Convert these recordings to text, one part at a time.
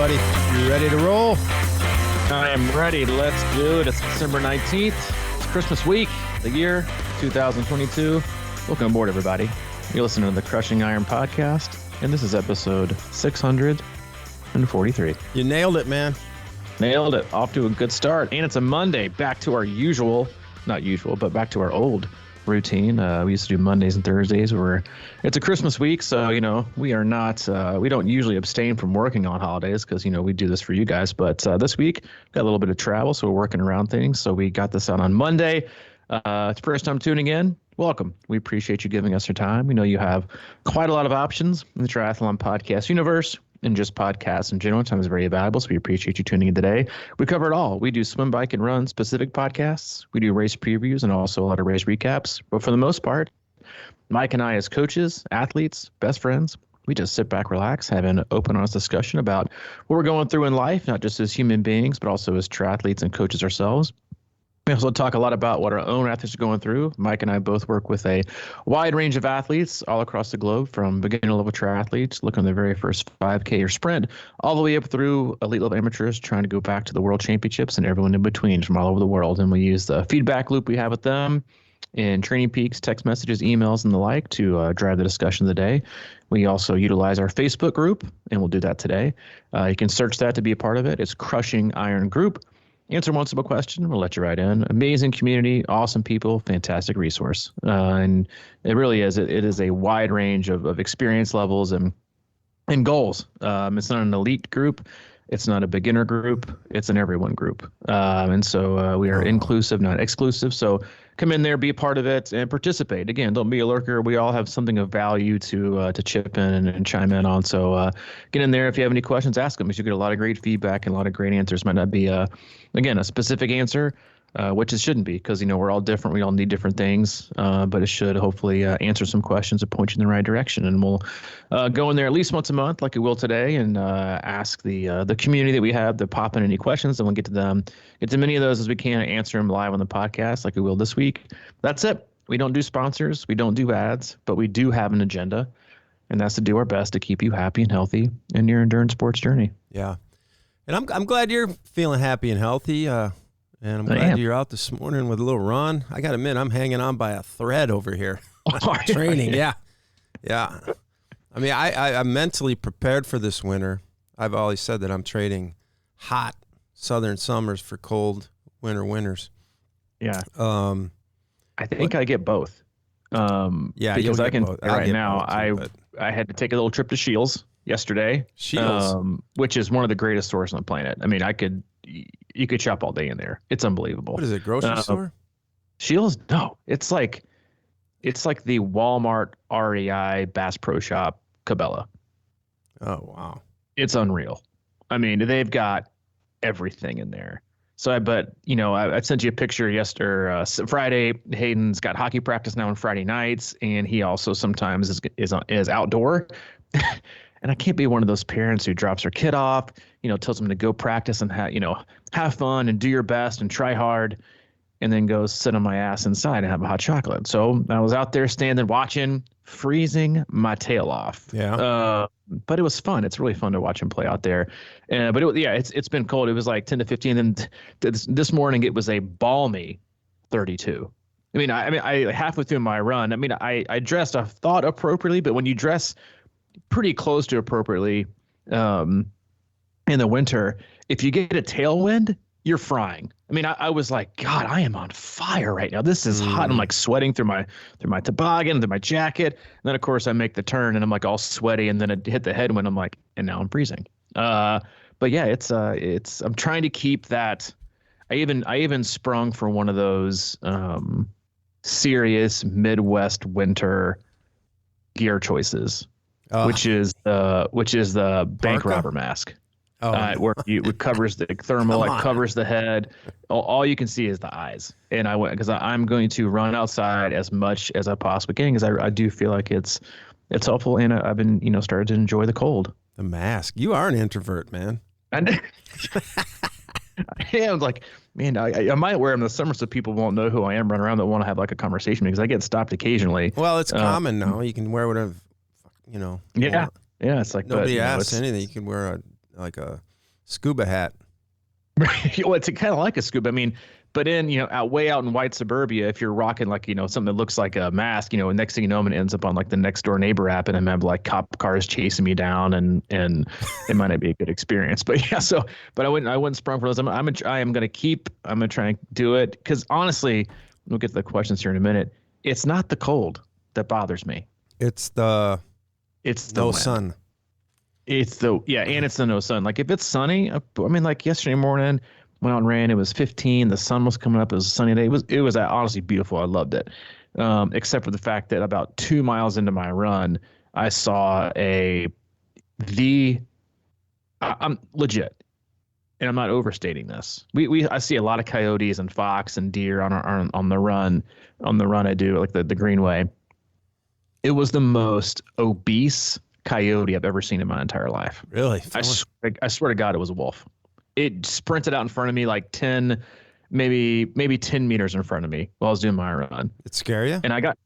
buddy. You ready to roll? I am ready. Let's do it. It's December 19th. It's Christmas week, the year 2022. Welcome aboard, everybody. You're listening to the Crushing Iron podcast, and this is episode 643. You nailed it, man. Nailed it. Off to a good start. And it's a Monday. Back to our usual, not usual, but back to our old routine. We used to do Mondays and Thursdays where it's a Christmas week. So, we are not, we don't usually abstain from working on holidays because, we do this for you guys. But this week, got a little bit of travel, so we're working around things. So we got this out on Monday. It's first time tuning in. Welcome. We appreciate you giving us your time. We know you have quite a lot of options in the Triathlon podcast universe. And just podcasts in general. Time is very valuable, so we appreciate you tuning in today. We cover it all. We do swim, bike, and run specific podcasts. We do race previews and also a lot of race recaps. But for the most part, Mike and I as coaches, athletes, best friends, we just sit back, relax, have an open, honest discussion about what we're going through in life, not just as human beings, but also as triathletes and coaches ourselves. We also talk a lot about what our own athletes are going through. Mike and I both work with a wide range of athletes all across the globe, from beginner level triathletes looking at their very first 5K or sprint, all the way up through elite level amateurs trying to go back to the world championships and everyone in between from all over the world. And we use the feedback loop we have with them in training peaks, text messages, emails, and the like to drive the discussion of the day. We also utilize our Facebook group, and we'll do that today. You can search that to be a part of it. It's Crushing Iron Group. Answer one simple question. We'll let you right in. Amazing community, awesome people, fantastic resource. And it really is. It is a wide range of experience levels and goals. It's not an elite group. It's not a beginner group. It's an everyone group. And so we are inclusive, not exclusive. So come in there, be a part of it, and participate. Again, don't be a lurker. We all have something of value to chip in and chime in on. So get in there. If you have any questions, ask them, because you get a lot of great feedback and a lot of great answers. Might not be, again, a specific answer, which it shouldn't be, because, we're all different. We all need different things, but it should hopefully answer some questions and point you in the right direction. And we'll go in there at least once a month, like we will today, and ask the community that we have to pop in any questions, and we'll get to them. Get to many of those as we can, answer them live on the podcast like we will this week. That's it. We don't do sponsors. We don't do ads, but we do have an agenda, and that's to do our best to keep you happy and healthy in your endurance sports journey. Yeah. And I'm glad you're feeling happy and healthy. And I'm glad you're out this morning with a little run. I got to admit, I'm hanging on by a thread over here. Training. Yeah. I mean, I'm mentally prepared for this winter. I've always said that I'm trading hot southern summers for cold winters. Yeah. I think I get both. Yeah, because I can both. right now. I had to take a little trip to Shields yesterday. Shields, which is one of the greatest stores on the planet. I mean, you could shop all day in there. It's unbelievable. What is it, grocery store? Shields? No, it's like the Walmart REI Bass Pro Shop Cabela. Oh, wow. It's unreal. I mean, they've got everything in there. So I sent you a picture yesterday, Friday. Hayden's got hockey practice now on Friday nights, and he also sometimes is outdoor. And I can't be one of those parents who drops her kid off, tells them to go practice and have fun and do your best and try hard, and then go sit on my ass inside and have a hot chocolate. So I was out there standing, watching, freezing my tail off. Yeah. But it was fun. It's really fun to watch him play out there. But it's been cold. It was like 10 to 15. And this morning it was a balmy 32. I halfway through my run, I dressed, I thought appropriately, but when you dress pretty close to appropriately in the winter, if you get a tailwind, you're frying. I was like, God, I am on fire right now. This is hot. I'm like sweating through my toboggan, through my jacket. And then of course I make the turn and I'm like all sweaty, and then it hit the headwind. I'm like, and now I'm freezing. But yeah, I'm trying to keep that. I even sprung for one of those serious Midwest winter gear choices, which is the bank robber mask. Where it covers the thermal, it covers the head. All you can see is the eyes. And I went because I'm going to run outside as much as I possibly can, because I do feel like it's helpful, and I've been started to enjoy the cold. The mask. You are an introvert, man. I am like, man, I might wear them in the summer so people won't know who I am, run around, that want to have like a conversation, because I get stopped occasionally. Well, it's common now. You can wear whatever, Yeah. Yeah, it's like nobody asks anything. You can wear a scuba hat. Well, it's kind of like a scuba. I mean, but way out in white suburbia, if you're rocking like, something that looks like a mask, next thing you know, I'm going to end up on like the next door neighbor app and I'm have like cop cars chasing me down and it might not be a good experience. But yeah, but I wouldn't sprung for those. I'm going to try and do it. Cause honestly, we'll get to the questions here in a minute. It's not the cold that bothers me. It's the no wind. Sun. And it's the no sun. Like if it's sunny, I mean, like yesterday morning, went out and ran. It was 15. The sun was coming up. It was a sunny day. It was honestly beautiful. I loved it. Except for the fact that about 2 miles into my run, I saw I'm legit, and I'm not overstating this. I see a lot of coyotes and fox and deer on the run I do, like the Greenway. It was the most obese coyote I've ever seen in my entire life. Really? I swear to God, it was a wolf. It sprinted out in front of me like 10, maybe 10 meters in front of me while I was doing my run. It scare you? And I got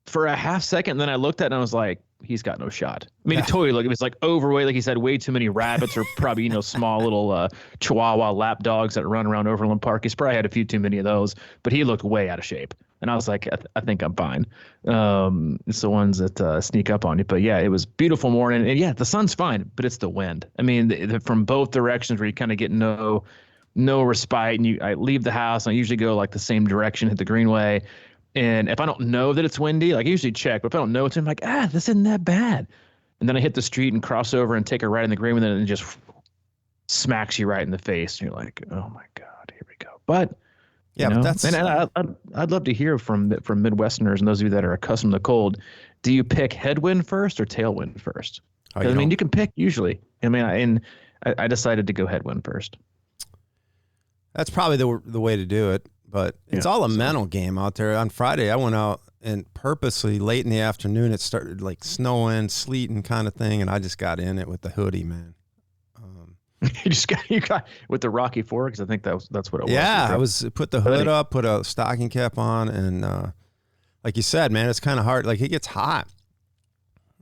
for a half second, and then I looked at it and I was like, he's got no shot. I mean, it totally looked, it was like overweight. Like he said, way too many rabbits or probably, small little Chihuahua lap dogs that run around Overland Park. He's probably had a few too many of those, but he looked way out of shape. And I was like, I think I'm fine. It's the ones that sneak up on you. But yeah, it was beautiful morning. And yeah, the sun's fine, but it's the wind. I mean, from both directions where you kind of get no respite. And I leave the house and I usually go like the same direction, hit the Greenway. And if I don't know that it's windy, like I usually check, but if I don't know it's, I'm like, this isn't that bad. And then I hit the street and cross over and take a right in the Greenway, and it just smacks you right in the face. And you're like, oh my God, here we go. But yeah, but that's, and I'd love to hear from Midwesterners and those of you that are accustomed to cold. Do you pick headwind first or tailwind first? I mean, you can pick usually. I mean, I decided to go headwind first. That's probably the way to do it, but it's all a mental game out there. On Friday, I went out and purposely late in the afternoon, it started like snowing, sleeting kind of thing, and I just got in it with the hoodie, man. You got with the Rocky IV, because I think that's what it was. Yeah, I put the hood up, put a stocking cap on, and like you said, man, it's kind of hard. Like it gets hot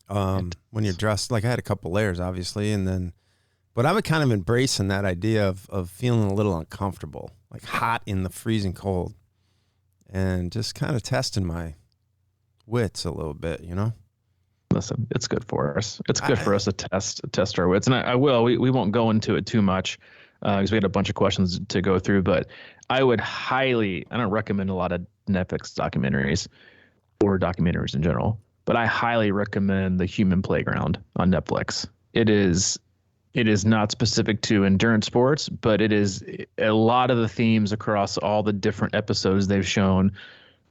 when you're dressed. Like I had a couple layers, obviously, but I'm kind of embracing that idea of feeling a little uncomfortable, like hot in the freezing cold, and just kind of testing my wits a little bit, Listen, it's good for us. It's good for us to test our wits. And I will. We won't go into it too much because we had a bunch of questions to go through. But I don't recommend a lot of Netflix documentaries or documentaries in general. But I highly recommend The Human Playground on Netflix. It is not specific to endurance sports, but it is a lot of the themes across all the different episodes they've shown,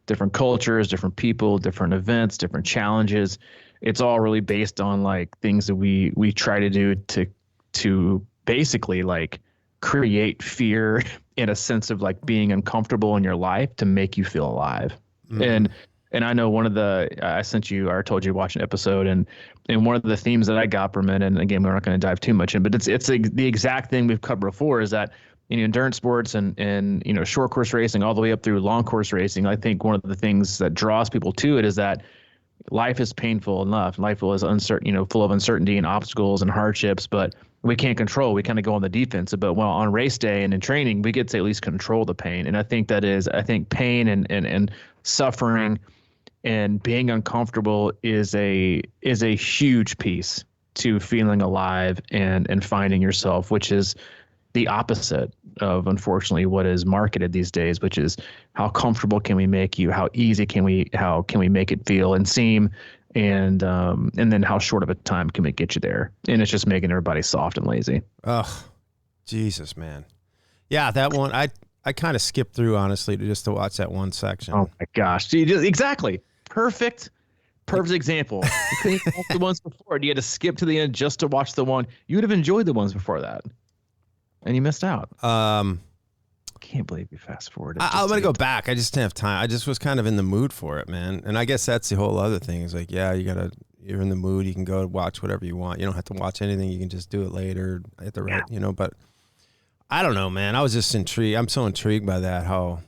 different cultures, different people, different events, different challenges. It's all really based on like things that we try to do to basically like create fear in a sense of like being uncomfortable in your life to make you feel alive. Mm-hmm. And I know I told you to watch an episode and one of the themes that I got from it, and again, we're not going to dive too much in, but it's the exact thing we've covered before is that in endurance sports and short course racing all the way up through long course racing, I think one of the things that draws people to it is that life is painful enough. Life is uncertain, full of uncertainty and obstacles and hardships, but we can't control. We kind of go on the defensive. But on race day and in training, we get to at least control the pain. And I think pain and suffering and being uncomfortable is a huge piece to feeling alive and finding yourself, which is the opposite of, unfortunately, what is marketed these days, which is how comfortable can we make you? How easy can we make it feel and seem? And then how short of a time can we get you there? And it's just making everybody soft and lazy. Oh, Jesus, man. Yeah, that one, I kind of skipped through, honestly, just to watch that one section. Oh, my gosh. Exactly. Perfect example. You couldn't watch the ones before. You had to skip to the end just to watch the one. You would have enjoyed the ones before that. And you missed out. Can't believe you fast forwarded. I'm going to go back. I just didn't have time. I just was kind of in the mood for it, man. And I guess that's the whole other thing. Is like, yeah, you're in the mood. You can go watch whatever you want. You don't have to watch anything. You can just do it later at the right, but I don't know, man. I was just intrigued. I'm so intrigued by that, how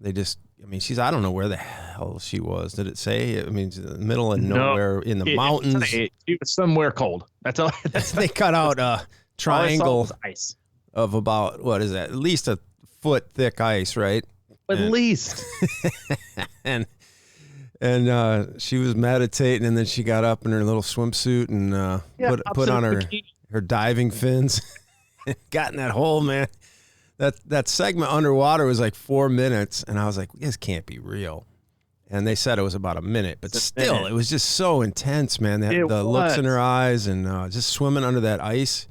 they just, I don't know where the hell she was. Did it say? It's in the middle of nowhere in the mountains. It was somewhere cold. That's all. They cut out triangle ice of about, what is that? At least a foot thick ice, right? At least. and she was meditating, and then she got up in her little swimsuit and put on her diving fins. Got in that hole, man. That segment underwater was like 4 minutes, and I was like, this can't be real. And they said it was about a minute, but still, it was just so intense, man. The looks in her eyes and just swimming under that ice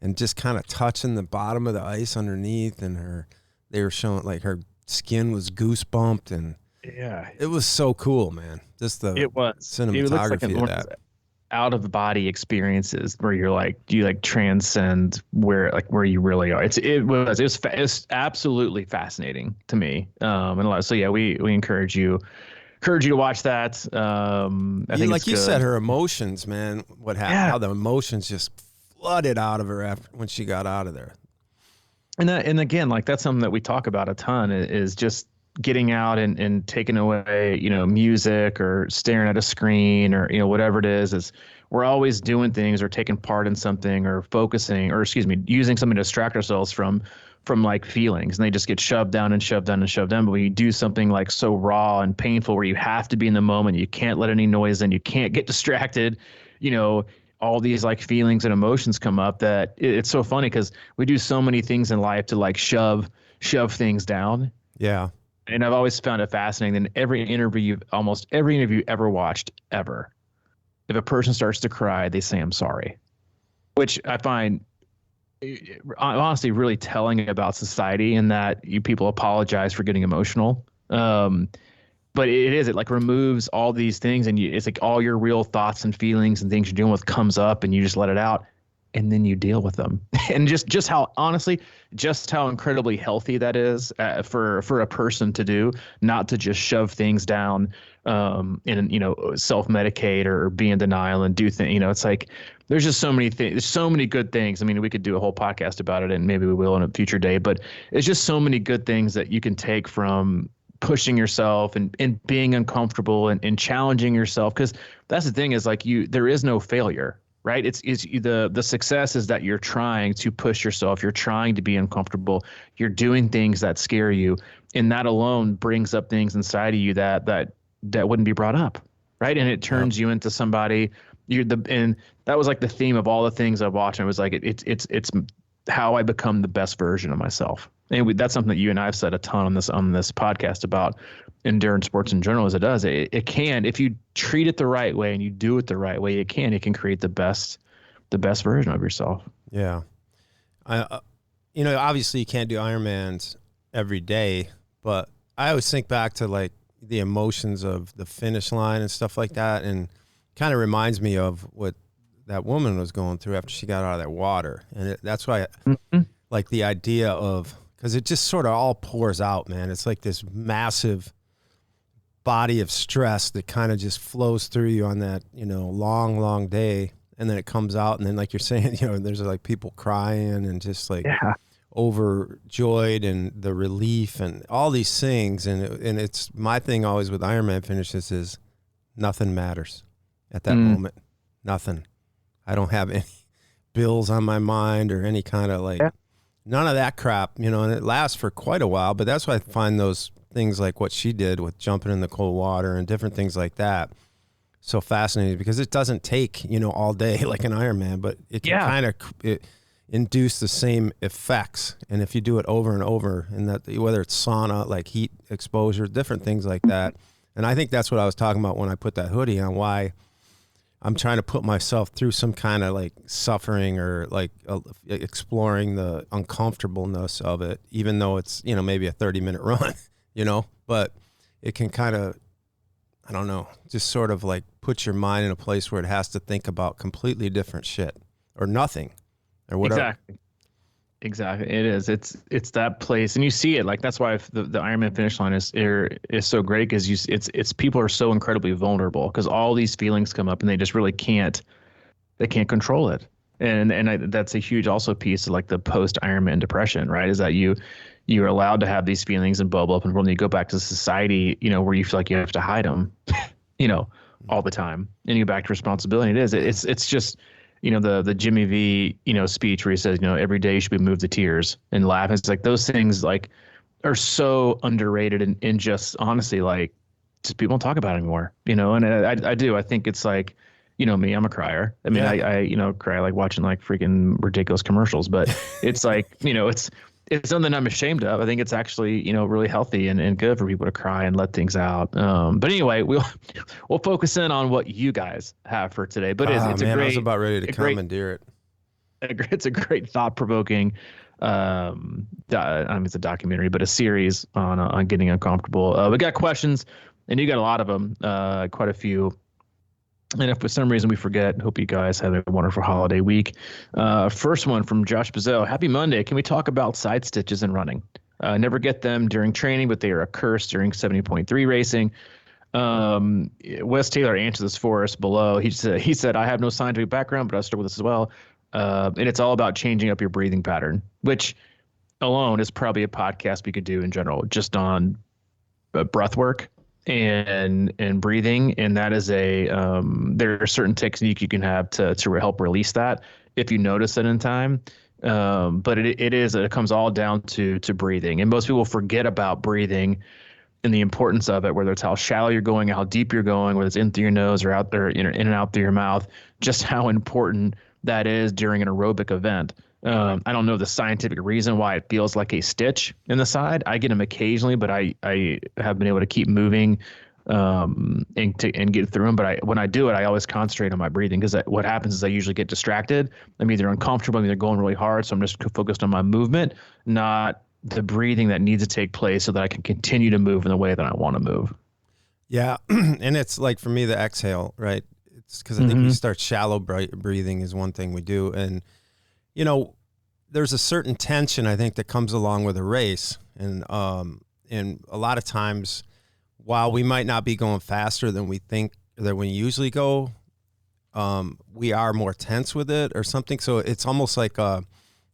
and just kind of touching the bottom of the ice underneath. And they were showing like her skin was goosebumped, and it was so cool, man. Just the cinematography of that. Out of body experiences where you're like, you like transcend where you really are. It was absolutely fascinating to me. And a lot. So yeah, we encourage you to watch that. I think, like you said, her emotions, man. What happened? Yeah. How the emotions just flooded out of her when she got out of there. And again, like that's something that we talk about a ton is just getting out and taking away, music or staring at a screen or, whatever it is we're always doing things or taking part in something or focusing or using something to distract ourselves from like feelings, and they just get shoved down and shoved down and shoved down. But when you do something like so raw and painful where you have to be in the moment, you can't let any noise in, you can't get distracted, all these like feelings and emotions come up that it's so funny because we do so many things in life to like shove things down. Yeah. And I've always found it fascinating that almost every interview ever watched ever, if a person starts to cry, they say, "I'm sorry," which I find honestly really telling about society, in that you people apologize for getting emotional. But it like removes all these things, and it's like all your real thoughts and feelings and things you're dealing with comes up, and you just let it out. And then you deal with them. And just how incredibly healthy that is for a person to do, not to just shove things down and self-medicate or be in denial and do things. It's like there's just so many things. There's so many good things. I mean, we could do a whole podcast about it, and maybe we will in a future day. But it's just so many good things that you can take from pushing yourself and being uncomfortable and challenging yourself. Because that's the thing is like there is no failure. Right. It's the success is that you're trying to push yourself. You're trying to be uncomfortable. You're doing things that scare you. And that alone brings up things inside of you that wouldn't be brought up. Right. And it turns you into somebody and that was like the theme of all the things I've watched. And it was like, it's how I become the best version of myself. And that's something that you and I have said a ton on this podcast about endurance sports in general. As it can, if you treat it the right way and you do it the right way, it can create the best version of yourself. Yeah. Obviously you can't do Ironmans every day, but I always think back to like the emotions of the finish line and stuff like that. And kind of reminds me of what that woman was going through after she got out of that water. And that's why like the idea of, because it just sort of all pours out, man. It's like this massive body of stress that kind of just flows through you on that, long day. And then it comes out. And then like you're saying, there's like people crying and just like overjoyed and the relief and all these things. And it's my thing always with Ironman finishes is nothing matters at that moment. Nothing. I don't have any bills on my mind or any kind of like none of that crap, and it lasts for quite a while. But that's why I find those things like what she did with jumping in the cold water and different things like that so fascinating, because it doesn't take, all day like an Ironman, but it can kind of induce the same effects. And if you do it over and over, and that whether it's sauna, like heat exposure, different things like that. And I think that's what I was talking about when I put that hoodie on, why I'm trying to put myself through some kind of like suffering or like exploring the uncomfortableness of it, even though it's, maybe a 30-minute run, but it can kind of, I don't know, just sort of like put your mind in a place where it has to think about completely different shit or nothing or whatever. Exactly. It is. It's that place, and you see it. Like that's why the Ironman finish line is so great, because it's people are so incredibly vulnerable because all these feelings come up and they just really can't control it. And that's a huge also piece of like the post Ironman depression, right? Is that you're allowed to have these feelings and bubble up, and when you go back to society, where you feel like you have to hide them, all the time, and you go back to responsibility. It's just the Jimmy V, speech where he says, every day should be moved to tears and laugh. It's like those things like are so underrated and just honestly, like just people don't talk about it anymore, and I do. I think it's like, me, I'm a crier. I mean, I cry like watching like freaking ridiculous commercials, but it's like, it's something I'm ashamed of. I think it's actually, really healthy and good for people to cry and let things out. But anyway, we'll focus in on what you guys have for today. But it's a great, I was about ready to commandeer it. It's a great thought-provoking, I mean, it's a documentary, but a series on getting uncomfortable. We got questions, and you got a lot of them, quite a few. And if for some reason we forget, hope you guys have a wonderful holiday week. First one from Josh Bazell. Happy Monday. Can we talk about side stitches in running? Never get them during training, but they are a curse during 70.3 racing. Wes Taylor answers this for us below. He said, I have no scientific background, but I struggle with this as well. And it's all about changing up your breathing pattern, which alone is probably a podcast we could do in general, just on breath work and breathing. And that is there are certain techniques you can have to help release that if you notice it in time. But it comes all down to breathing. And most people forget about breathing and the importance of it, whether it's how shallow you're going, how deep you're going, whether it's in through your nose or out there, in and out through your mouth, just how important that is during an aerobic event. I don't know the scientific reason why it feels like a stitch in the side. I get them occasionally, but I have been able to keep moving and get through them. But when I do it, I always concentrate on my breathing, because what happens is I usually get distracted. I'm either uncomfortable, I'm either going really hard, so I'm just focused on my movement, not the breathing that needs to take place so that I can continue to move in the way that I want to move. Yeah, and it's like for me, the exhale, right? It's because I think we start shallow breathing is one thing we do. And, there's a certain tension, I think, that comes along with a race. And a lot of times, while we might not be going faster than we think that we usually go, we are more tense with it or something. So it's almost like, and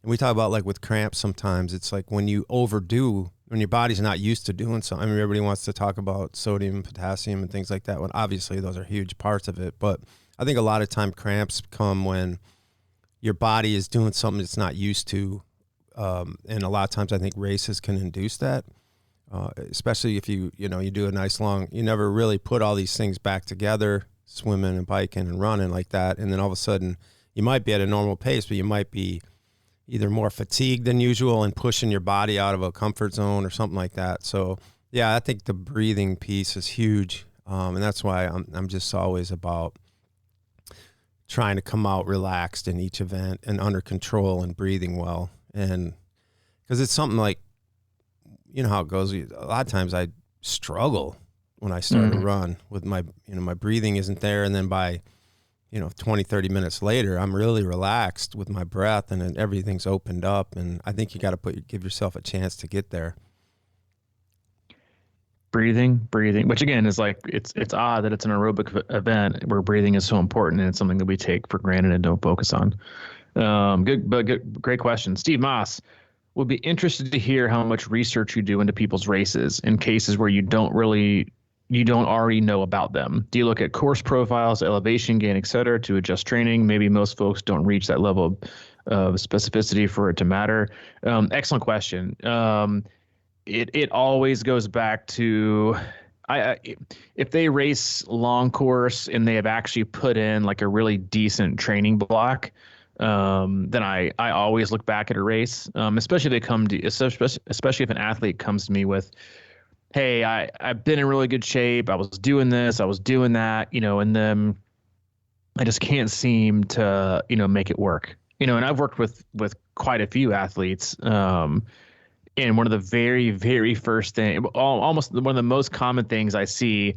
we talk about like with cramps sometimes, it's like when you overdo, when your body's not used to doing something. I mean, everybody wants to talk about sodium, potassium, and things like that. When obviously those are huge parts of it. But I think a lot of time cramps come when your body is doing something it's not used to. And a lot of times I think races can induce that, especially if you do a nice long, you never really put all these things back together, swimming and biking and running like that. And then all of a sudden you might be at a normal pace, but you might be either more fatigued than usual and pushing your body out of a comfort zone or something like that. So yeah, I think the breathing piece is huge. And that's why I'm just always about trying to come out relaxed in each event and under control and breathing well. And because it's something like, how it goes. A lot of times I struggle when I start to run with my breathing isn't there. And then by, 20, 30 minutes later, I'm really relaxed with my breath and then everything's opened up. And I think you got to give yourself a chance to get there. Breathing, which again is like, it's odd that it's an aerobic event where breathing is so important, and it's something that we take for granted and don't focus on. Great question. Steve Moss would be interested to hear how much research you do into people's races in cases where you don't already know about them. Do you look at course profiles, elevation gain, et cetera, to adjust training? Maybe most folks don't reach that level of specificity for it to matter. Excellent question. It always goes back to if they race long course and they have actually put in like a really decent training block, then I always look back at a race, especially if an athlete comes to me with, hey, I've been in really good shape, I was doing this, I was doing that, and then I just can't seem to make it work, and I've worked with quite a few athletes. And one of the very, very first thing, almost one of the most common things I see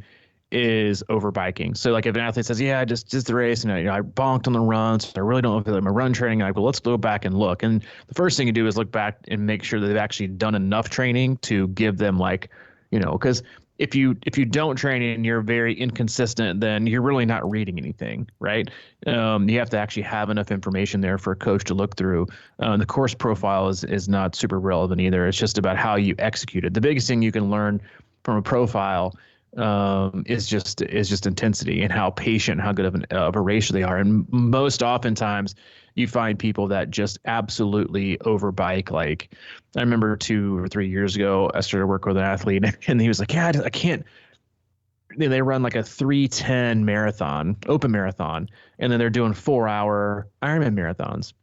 is overbiking. So like if an athlete says, yeah, I just the race and I bonked on the run, so I really don't feel like my run training. I go, let's go back and look. And the first thing you do is look back and make sure that they've actually done enough training to give them like, because if you don't train and you're very inconsistent, then you're really not reading anything, right? You have to actually have enough information there for a coach to look through. The course profile is not super relevant either. It's just about how you execute it. The biggest thing you can learn from a profile is just intensity and how patient, how good of a racer they are. And most oftentimes you find people that just absolutely overbike. Like I remember 2 or 3 years ago, I started working with an athlete and he was like, yeah, I can't. They run like a 3:10 marathon, open marathon, and then they're doing 4-hour Ironman marathons.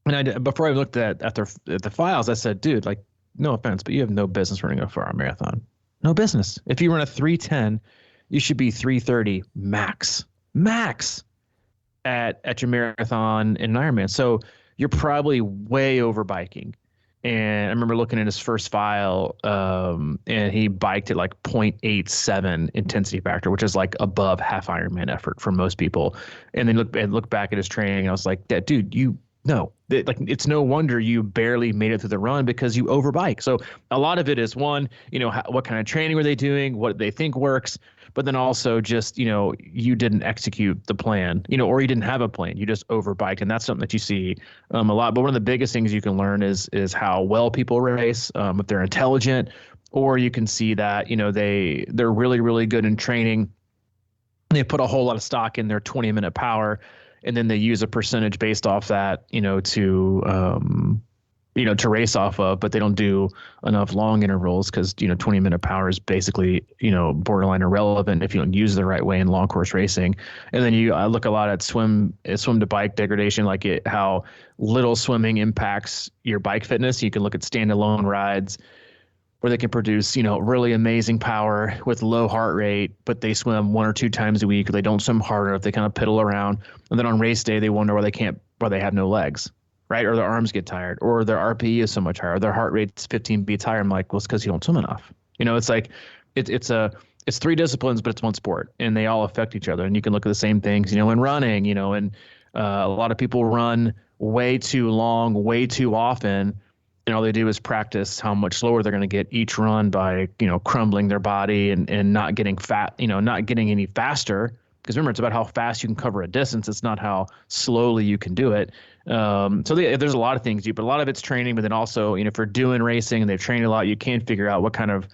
And before I looked at the files, I said, dude, like, no offense, but you have no business running a 4-hour marathon. No business. If you run a 3:10, you should be 3:30 max at your marathon and Ironman. So you're probably way over biking. And I remember looking at his first file, and he biked at like 0.87 intensity factor, which is like above half Ironman effort for most people. And then look back at his training, and I was like, dude, it's no wonder you barely made it through the run because you overbike. So a lot of it is one, what kind of training were they doing, what they think works, but then also just, you didn't execute the plan, or you didn't have a plan. You just overbiked. And that's something that you see a lot. But one of the biggest things you can learn is how well people race, if they're intelligent, or you can see that, they're really, really good in training. They put a whole lot of stock in their 20-minute power, and then they use a percentage based off that, to race off of, but they don't do enough long intervals because, 20-minute power is basically, borderline irrelevant if you don't use it the right way in long course racing. And then I look a lot at swim to bike degradation, like how little swimming impacts your bike fitness. You can look at standalone rides where they can produce, really amazing power with low heart rate, but they swim 1 or 2 times a week, or they don't swim hard enough. They kind of piddle around. And then on race day, they wonder why they have no legs, right? Or their arms get tired, or their RPE is so much higher, or their heart rate's 15 beats higher. I'm like, well, it's because you don't swim enough. It's like, it's 3 disciplines, but it's 1 sport, and they all affect each other. And you can look at the same things, in running, and a lot of people run way too long, way too often. And all they do is practice how much slower they're going to get each run by, crumbling their body and not getting fat, not getting any faster. Because remember, it's about how fast you can cover a distance. It's not how slowly you can do it. There's a lot of things, but a lot of it's training. But then also, if you're doing racing and they've trained a lot, you can figure out what kind of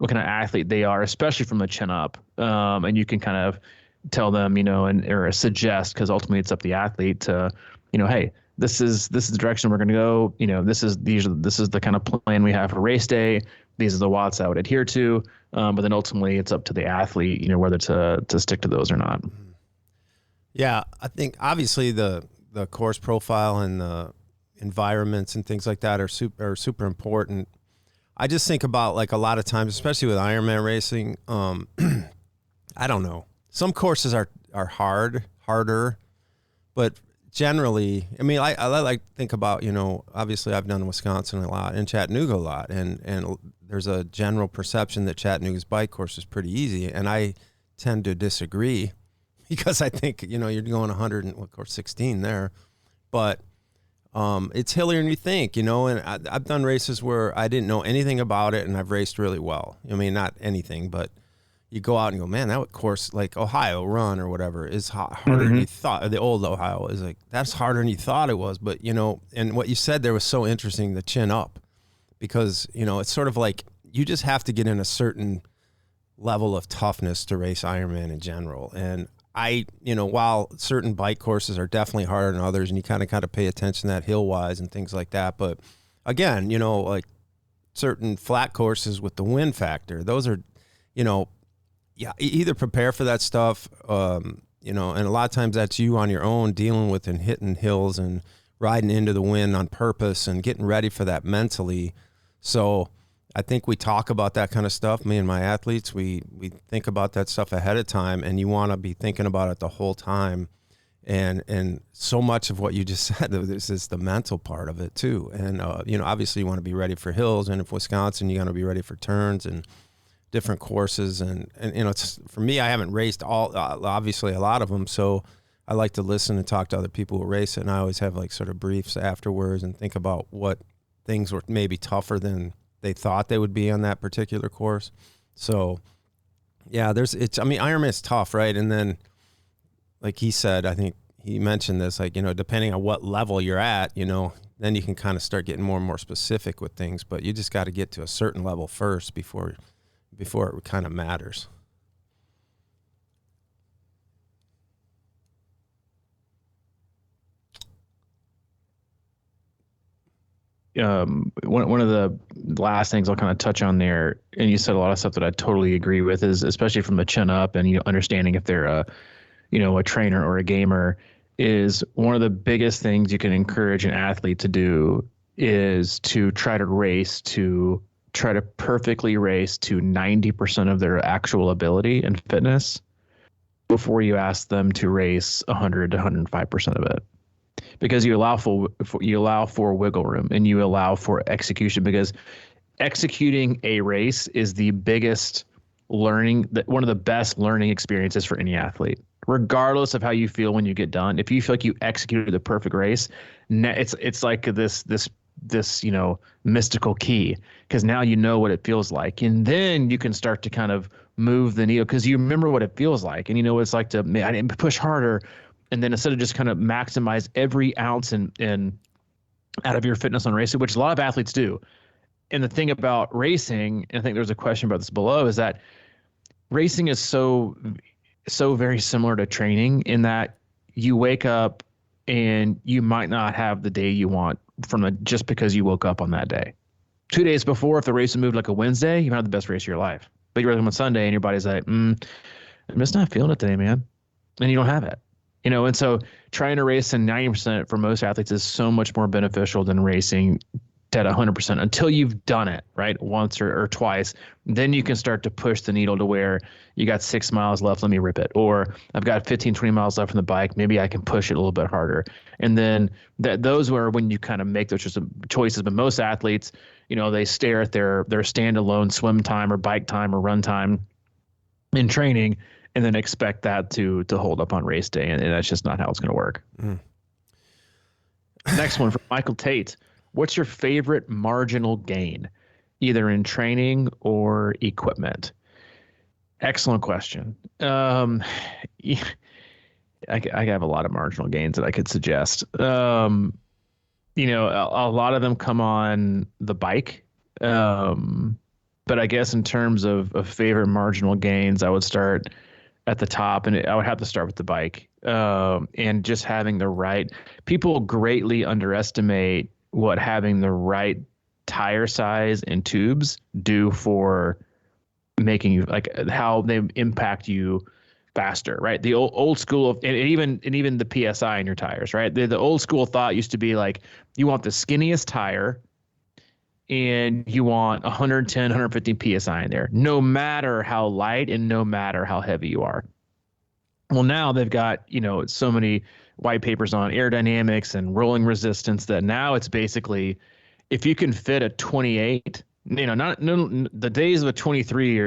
athlete they are, especially from the chin up. And you can kind of tell them, or suggest, because ultimately it's up to the athlete to, hey, this is the direction we're going to go. This is the kind of plan we have for race day. These are the watts I would adhere to. But then ultimately it's up to the athlete, whether to stick to those or not. Yeah. I think obviously the course profile and the environments and things like that are super important. I just think about, like, a lot of times, especially with Ironman racing, I don't know. Some courses are harder, but generally, I mean, I like think about, obviously I've done Wisconsin a lot and Chattanooga a lot, and there's a general perception that Chattanooga's bike course is pretty easy, and I tend to disagree because I think, you're going 116 there, but it's hillier than you think, and I've done races where I didn't know anything about it and I've raced really well. I mean, not anything, but you go out and go, man, that course, like Ohio Run or whatever, is harder than you thought. Or the old Ohio is like, that's harder than you thought it was. But, and what you said there was so interesting, the chin up, because, it's sort of like you just have to get in a certain level of toughness to race Ironman in general. And while certain bike courses are definitely harder than others, and you kind of pay attention to that hill wise and things like that. But again, like certain flat courses with the wind factor, those are, yeah, either prepare for that stuff, and a lot of times that's you on your own dealing with and hitting hills and riding into the wind on purpose and getting ready for that mentally. So I think we talk about that kind of stuff. Me and my athletes, we think about that stuff ahead of time, and you want to be thinking about it the whole time. And so much of what you just said, this is the mental part of it too. And, obviously you want to be ready for hills, and if Wisconsin, you got to be ready for turns and different courses, and it's, for me, I haven't raced obviously a lot of them, so I like to listen and talk to other people who race it, and I always have like sort of briefs afterwards and think about what things were maybe tougher than they thought they would be on that particular course. So yeah, Ironman's tough, right? And then, like he said, I think he mentioned this, like, depending on what level you're at, then you can kind of start getting more and more specific with things, but you just got to get to a certain level first before before it kind of matters. One of the last things I'll kind of touch on there, and you said a lot of stuff that I totally agree with, is especially from the chin up and, understanding if they're a trainer or a gamer, is one of the biggest things you can encourage an athlete to do is to try to perfectly race to 90% of their actual ability and fitness before you ask them to race 100 to 105% of it. Because you allow for wiggle room and you allow for execution, because executing a race is the biggest one of the best learning experiences for any athlete, regardless of how you feel when you get done. If you feel like you executed the perfect race, it's like this mystical key, because now you know what it feels like, and then you can start to kind of move the needle because you remember what it feels like, and you know what it's like to, man, I didn't push harder. And then instead of just kind of maximize every ounce in out of your fitness on racing, which a lot of athletes do. And the thing about racing, and I think there's a question about this below, is that racing is so very similar to training in that you wake up and you might not have the day you want just because you woke up on that day. 2 days before, if the race had moved like a Wednesday, you might have the best race of your life. But you're on Sunday and your body's like, I'm just not feeling it today, man. And you don't have it. And so trying to race in 90% for most athletes is so much more beneficial than racing at 100% until you've done it, right? Once or twice. Then you can start to push the needle to where you got 6 miles left, let me rip it. Or I've got 15, 20 miles left on the bike, maybe I can push it a little bit harder. And then those were when you kind of make those choices. But most athletes, they stare at their standalone swim time or bike time or run time in training, and then expect that to hold up on race day. And that's just not how it's going to work. Next one from Michael Tate. What's your favorite marginal gain, either in training or equipment? Excellent question. I have a lot of marginal gains that I could suggest. A lot of them come on the bike. But I guess in terms of favorite marginal gains, I would start at the top, and I would have to start with the bike. And just having the right – people greatly underestimate what having the right tire size and tubes do for making you, like, how they impact you faster, right? The old school of, and even the PSI in your tires, right? The old school thought used to be like, you want the skinniest tire and you want 110, 150 PSI in there, no matter how light and no matter how heavy you are. Well, now they've got, so many white papers on aerodynamics and rolling resistance that now it's basically, if you can fit a 28, the days of a 23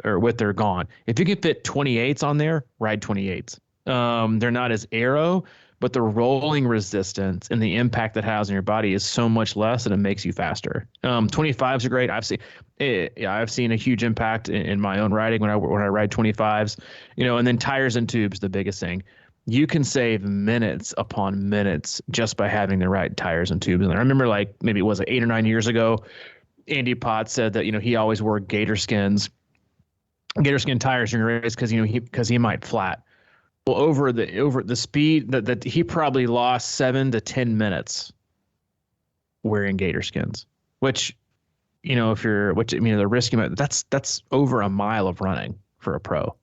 or with they're gone. If you can fit 28s on there, ride 28s. They're not as aero, but the rolling resistance and the impact that has on your body is so much less, and it makes you faster. 25s are great. I've seen a huge impact in my own riding when I ride 25s, and then tires and tubes, the biggest thing. You can save minutes upon minutes just by having the right tires and tubes. And I remember, like, maybe it was 8 or 9 years ago, Andy Potts said that, he always wore gator skin tires during a race because he might flat. Well, over the speed that he probably lost 7 to 10 minutes wearing gator skins, which, the risk, that's over a mile of running for a pro.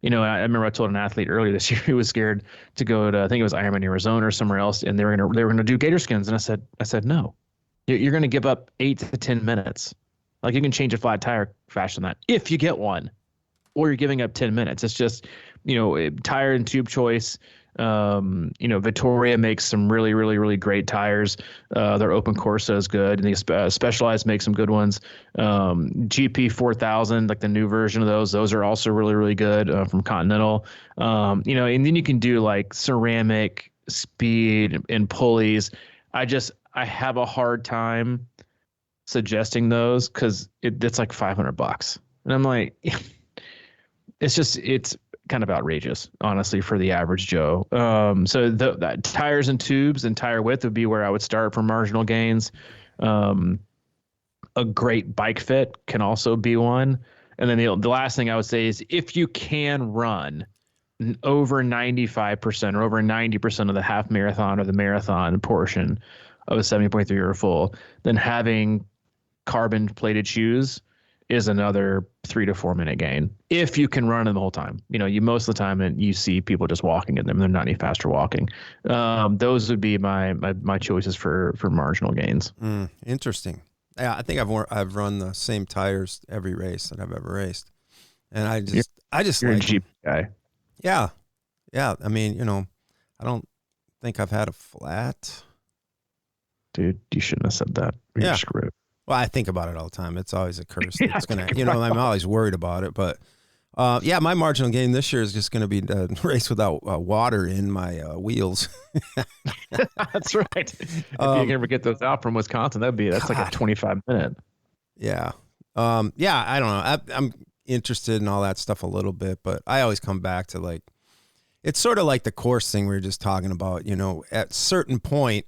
I remember I told an athlete earlier this year who was scared to go to, I think it was Ironman, Arizona or somewhere else, and they were gonna do gator skins, and I said no, you're gonna give up 8 to 10 minutes. Like, you can change a flat tire faster than that if you get one, or you're giving up 10 minutes. It's just, tire and tube choice. Vittoria makes some really, really, really great tires. Their Open Corsa is good, and the Specialized makes some good ones. GP 4000, like the new version of those are also really, really good from Continental. And then you can do like ceramic, speed, and pulleys. I have a hard time suggesting those because it's like $500, and I'm like, it's kind of outrageous, honestly, for the average Joe. So the tires and tubes and tire width would be where I would start for marginal gains. a great bike fit can also be one. And then the last thing I would say is if you can run over 95% or over 90% of the half marathon or the marathon portion of a 70.3 or full, then having carbon plated shoes is another 3 to 4 minute gain if you can run them the whole time. You most of the time and you see people just walking in them. They're not any faster walking. Those would be my choices for marginal gains. Interesting. Yeah, I think I've run the same tires every race that I've ever raced, and I just you're like a Jeep guy. Yeah. I mean, I don't think I've had a flat. Dude, you shouldn't have said that. You're screwed. Well, I think about it all the time. It's always a curse. It's gonna, I'm always worried about it. But my marginal gain this year is just going to be a race without water in my wheels. That's right. If you can ever get those out from Wisconsin, that's like a 25-minute. Yeah. I don't know. I'm interested in all that stuff a little bit, but I always come back to like, it's sort of like the course thing we were just talking about, at a certain point,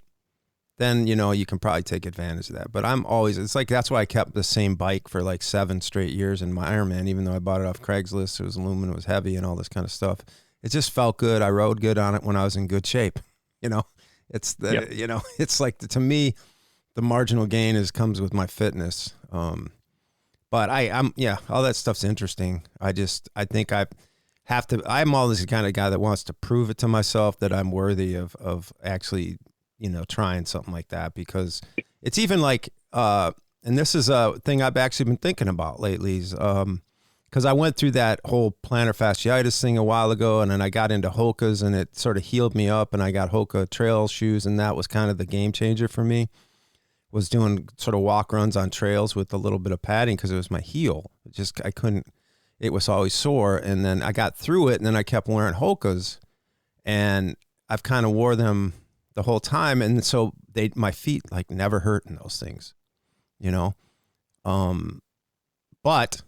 then, you can probably take advantage of that. But it's like, that's why I kept the same bike for like 7 straight years in my Ironman, even though I bought it off Craigslist. It was aluminum, it was heavy and all this kind of stuff. It just felt good. I rode good on it when I was in good shape. It's it's like, to me, the marginal gain comes with my fitness. But all that stuff's interesting. I think I'm always the kind of guy that wants to prove it to myself that I'm worthy of actually, trying something like that, because it's even like, and this is a thing I've actually been thinking about lately, is, because I went through that whole plantar fasciitis thing a while ago, and then I got into Hoka's, and it sort of healed me up, and I got Hoka trail shoes, and that was kind of the game changer for me. Was doing sort of walk runs on trails with a little bit of padding because it was my heel. It was always sore. And then I got through it, and then I kept wearing Hoka's, and I've kind of wore them the whole time. And so my feet like never hurt in those things, but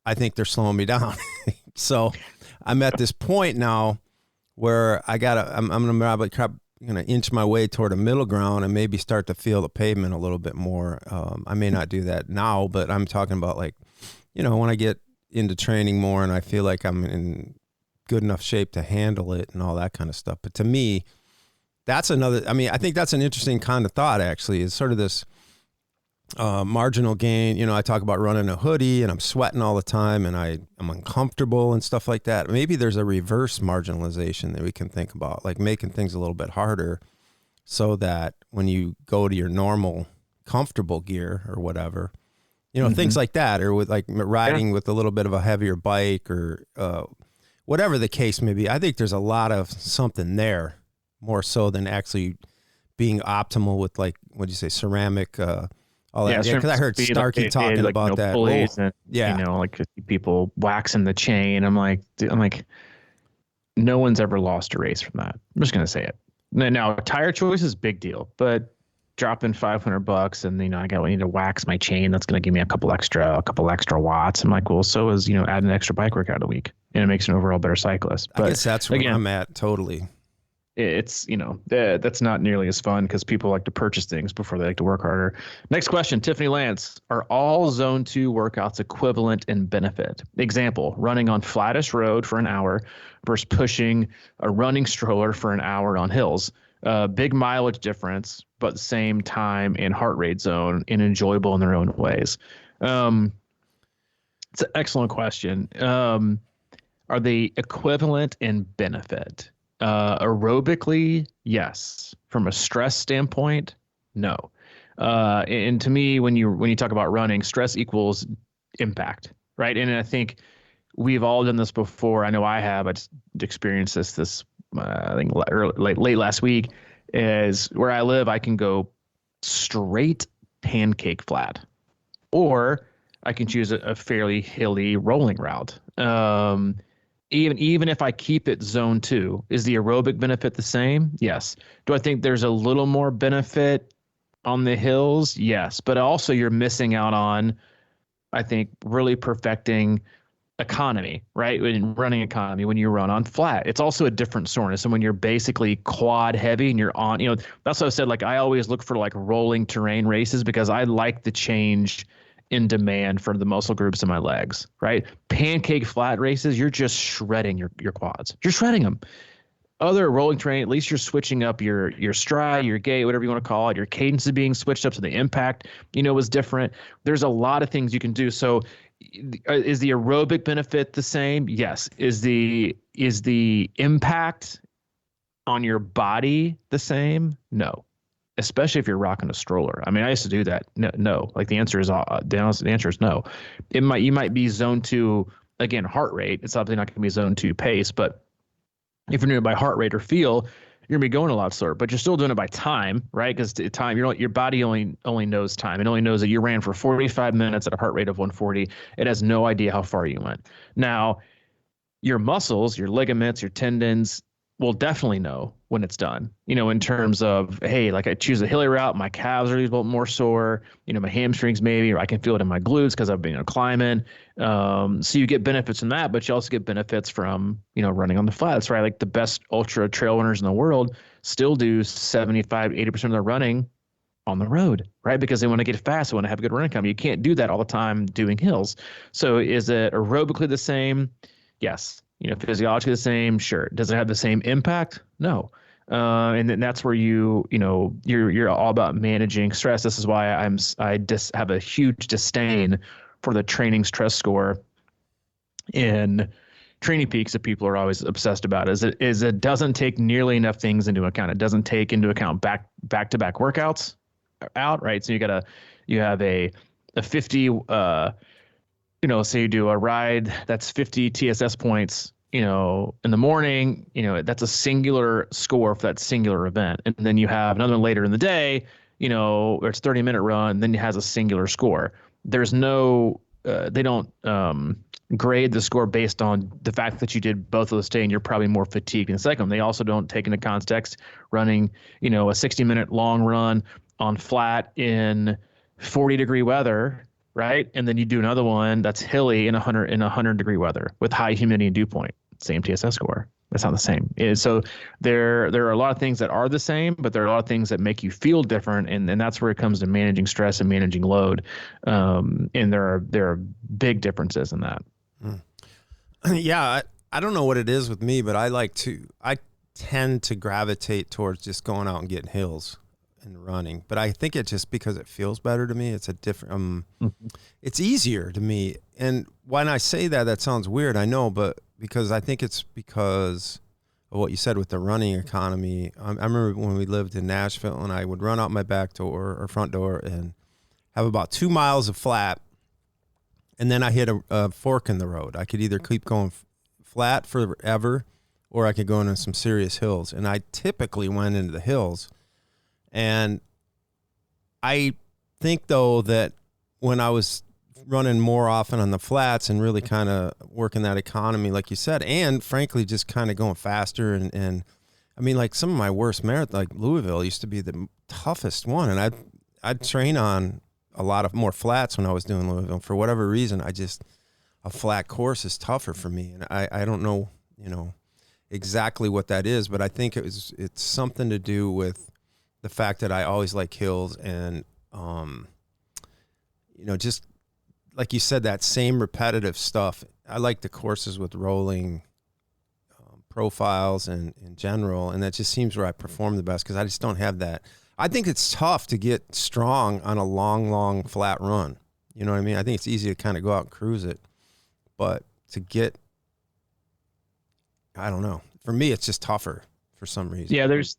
I think they're slowing me down. So I'm at this point now where I'm going to inch my way toward a middle ground and maybe start to feel the pavement a little bit more. I may not do that now, but I'm talking about like, when I get into training more and I feel like I'm in good enough shape to handle it and all that kind of stuff. But to me, I think that's an interesting kind of thought, actually, is sort of this marginal gain. I talk about running a hoodie and I'm sweating all the time and I'm uncomfortable and stuff like that. Maybe there's a reverse marginalization that we can think about, like making things a little bit harder so that when you go to your normal comfortable gear or whatever, things like that, or with like riding with a little bit of a heavier bike or whatever the case may be. I think there's a lot of something there, more so than actually being optimal with, like, what'd you say, ceramic, all that. Yeah, because I heard Starkey talking about that. And, like people waxing the chain. I'm like, no one's ever lost a race from that. I'm just gonna say it. Now, tire choice is a big deal, but dropping $500 and I need to wax my chain. That's gonna give me a couple extra watts. I'm like, well, so is add an extra bike workout a week, and it makes an overall better cyclist. But I guess that's where I'm at totally. It's that's not nearly as fun because people like to purchase things before they like to work harder. Next question, Tiffany Lance: are all zone 2 workouts equivalent in benefit? Example: running on flattest road for an hour versus pushing a running stroller for an hour on hills. Big mileage difference, but same time and heart rate zone, and enjoyable in their own ways. It's an excellent question. Are they equivalent in benefit? Aerobically, yes. From a stress standpoint, no. And to me, when you talk about running, stress equals impact, right? And I think we've all done this before. I know I have. I just experienced this I think late last week. Is where I live, I can go straight pancake flat, or I can choose a fairly hilly rolling route. Even if I keep it zone 2, is the aerobic benefit the same? Yes. Do I think there's a little more benefit on the hills? Yes. But also you're missing out on, I think, really perfecting economy, right? In running economy, when you run on flat, it's also a different soreness. And when you're basically quad heavy and you're on, that's what I said, like I always look for like rolling terrain races because I like the change in demand for the muscle groups in my legs, right? Pancake flat races, you're just shredding your quads. You're shredding them. Other rolling terrain, at least you're switching up your stride, your gait, whatever you want to call it. Your cadence is being switched up, so the impact, is different. There's a lot of things you can do. So is the aerobic benefit the same? Yes. Is the impact on your body the same? No. Especially if you're rocking a stroller. I mean, I used to do that. No. Like the answer is no. You might be zone 2, again, heart rate. It's obviously not going to be zone 2 pace, but if you're doing it by heart rate or feel, you're gonna be going a lot slower. But you're still doing it by time, right? Because time, your body only knows time. It only knows that you ran for 45 minutes at a heart rate of 140. It has no idea how far you went. Now, your muscles, your ligaments, your tendons will definitely know when it's done, in terms of, hey, like I choose a hilly route, my calves are a little bit more sore, my hamstrings maybe, or I can feel it in my glutes because I've been climbing. So you get benefits from that, but you also get benefits from, running on the flats, right? Like the best ultra trail runners in the world still do 75, 80% of their running on the road, right? Because they want to get fast, they want to have a good running time. You can't do that all the time doing hills. So is it aerobically the same? Yes. Physiologically the same, sure. Does it have the same impact? No. And then that's where you're all about managing stress. This is why I have a huge disdain for the training stress score in Training Peaks that people are always obsessed about. Is it doesn't take nearly enough things into account. It doesn't take into account back-to-back workouts out, right? So you have a 50. Say you do a ride that's 50 TSS points, in the morning, that's a singular score for that singular event. And then you have another one later in the day, where it's 30-minute run, then it has a singular score. There's no, they don't grade the score based on the fact that you did both of those days and you're probably more fatigued in the second. They also don't take into context running, a 60-minute long run on flat in 40-degree weather, right? And then you do another one that's hilly in 100-degree weather with high humidity and dew point. Same TSS score. That's not the same. So there are a lot of things that are the same, but there are a lot of things that make you feel different, and that's where it comes to managing stress and managing load. And there are big differences in that. Yeah, I don't know what it is with me, but I tend to gravitate towards just going out and getting hills and running, but I think it's just because it feels better to me. It's a different, it's easier to me. And when I say that sounds weird, I know, but because I think it's because of what you said with the running economy. I remember when we lived in Nashville and I would run out my back door or front door and have about 2 miles of flat. And then I hit a fork in the road. I could either keep going flat forever or I could go into some serious hills. And I typically went into the hills. And I think, though, that when I was running more often on the flats and really kind of working that economy, like you said, and frankly, just kind of going faster. And I mean, like some of my worst marathons, like Louisville used to be the toughest one. And I'd train on a lot of more flats when I was doing Louisville. For whatever reason, a flat course is tougher for me. And I don't know, exactly what that is, but I think it's something to do with the fact that I always like hills and, just like you said, that same repetitive stuff. I like the courses with rolling profiles and in general, and that just seems where I perform the best because I just don't have that. I think it's tough to get strong on a long flat run. You know what I mean? I think it's easy to kind of go out and cruise it, but to get, I don't know. For me, it's just tougher for some reason. Yeah, there's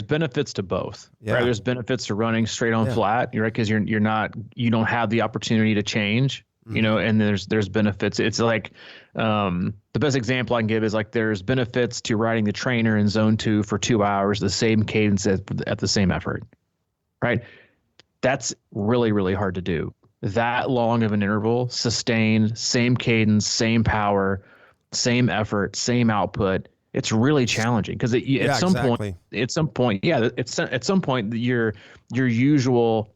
benefits to both. Yeah. Right? There's benefits to running straight on flat, right? Because you don't have the opportunity to change, and there's benefits. It's like the best example I can give is like there's benefits to riding the trainer in zone 2 for 2 hours, the same cadence at the same effort, right? That's really, really hard to do. That long of an interval, sustained, same cadence, same power, same effort, same output. It's really challenging because at some point, your usual,